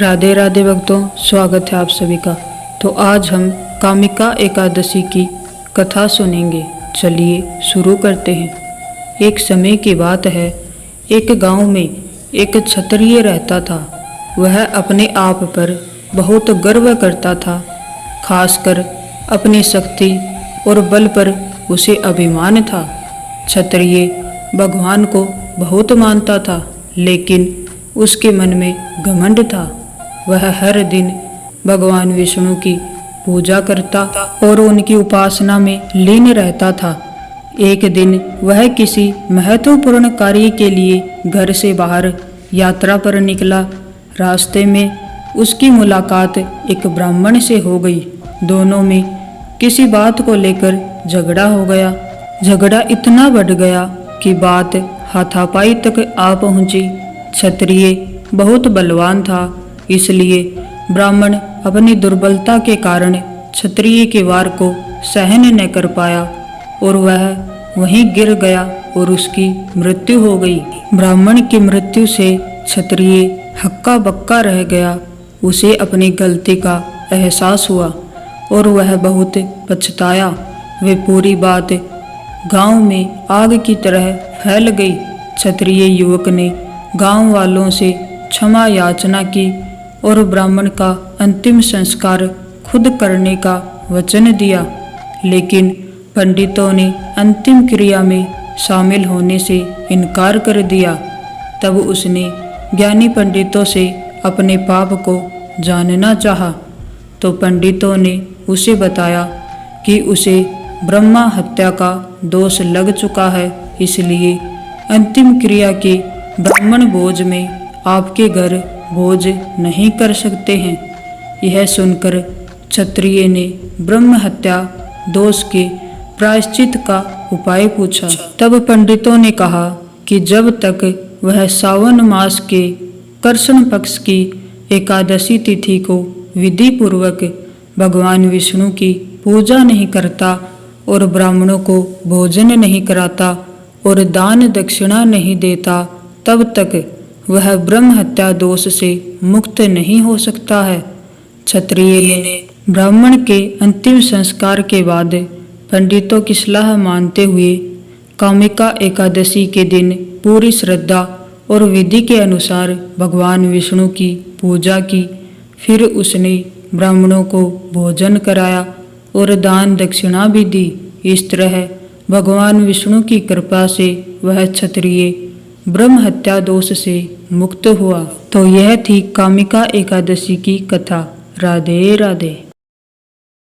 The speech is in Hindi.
राधे राधे भक्तों, स्वागत है आप सभी का। तो आज हम कामिका एकादशी की कथा सुनेंगे। चलिए शुरू करते हैं। एक समय की बात है, एक गांव में एक क्षत्रिय रहता था। वह अपने आप पर बहुत गर्व करता था, खासकर अपनी शक्ति और बल पर उसे अभिमान था। क्षत्रिय भगवान को बहुत मानता था, लेकिन उसके मन में घमंड था। वह हर दिन भगवान विष्णु की पूजा करता और उनकी उपासना में लीन रहता था। एक दिन वह किसी महत्वपूर्ण कार्य के लिए घर से बाहर यात्रा पर निकला। रास्ते में उसकी मुलाकात एक ब्राह्मण से हो गई। दोनों में किसी बात को लेकर झगड़ा हो गया। झगड़ा इतना बढ़ गया कि बात हाथापाई तक आ पहुंची। क्षत्रिय बहुत बलवान था, इसलिए ब्राह्मण अपनी दुर्बलता के कारण क्षत्रिय के वार को सहन न कर पाया और वह वहीं गिर गया और उसकी मृत्यु हो गई। ब्राह्मण की मृत्यु से क्षत्रिय हक्का बक्का रह गया। उसे अपनी गलती का एहसास हुआ और वह बहुत पछताया। वे पूरी बात गांव में आग की तरह फैल गई। क्षत्रिय युवक ने गांव वालों से क्षमा याचना की और ब्राह्मण का अंतिम संस्कार खुद करने का वचन दिया। लेकिन पंडितों ने अंतिम क्रिया में शामिल होने से इनकार कर दिया। तब उसने ज्ञानी पंडितों से अपने पाप को जानना चाहा, तो पंडितों ने उसे बताया कि उसे ब्रह्मा हत्या का दोष लग चुका है, इसलिए अंतिम क्रिया के ब्राह्मण भोज में आपके घर भोज नहीं कर सकते हैं। यह सुनकर क्षत्रिय ने ब्रह्म हत्या दोष के प्रायश्चित का उपाय पूछा। तब पंडितों ने कहा कि जब तक वह सावन मास के कृष्ण पक्ष की एकादशी तिथि को विधि पूर्वक भगवान विष्णु की पूजा नहीं करता और ब्राह्मणों को भोजन नहीं कराता और दान दक्षिणा नहीं देता, तब तक वह ब्रह्म हत्या दोष से मुक्त नहीं हो सकता है। क्षत्रिय ने ब्राह्मण के अंतिम संस्कार के बाद पंडितों की सलाह मानते हुए कामिका एकादशी के दिन पूरी श्रद्धा और विधि के अनुसार भगवान विष्णु की पूजा की। फिर उसने ब्राह्मणों को भोजन कराया और दान दक्षिणा भी दी। इस तरह भगवान विष्णु की कृपा से वह क्षत्रिय ब्रह्म हत्या दोष से मुक्त हुआ। तो यह थी कामिका एकादशी की कथा। राधे राधे।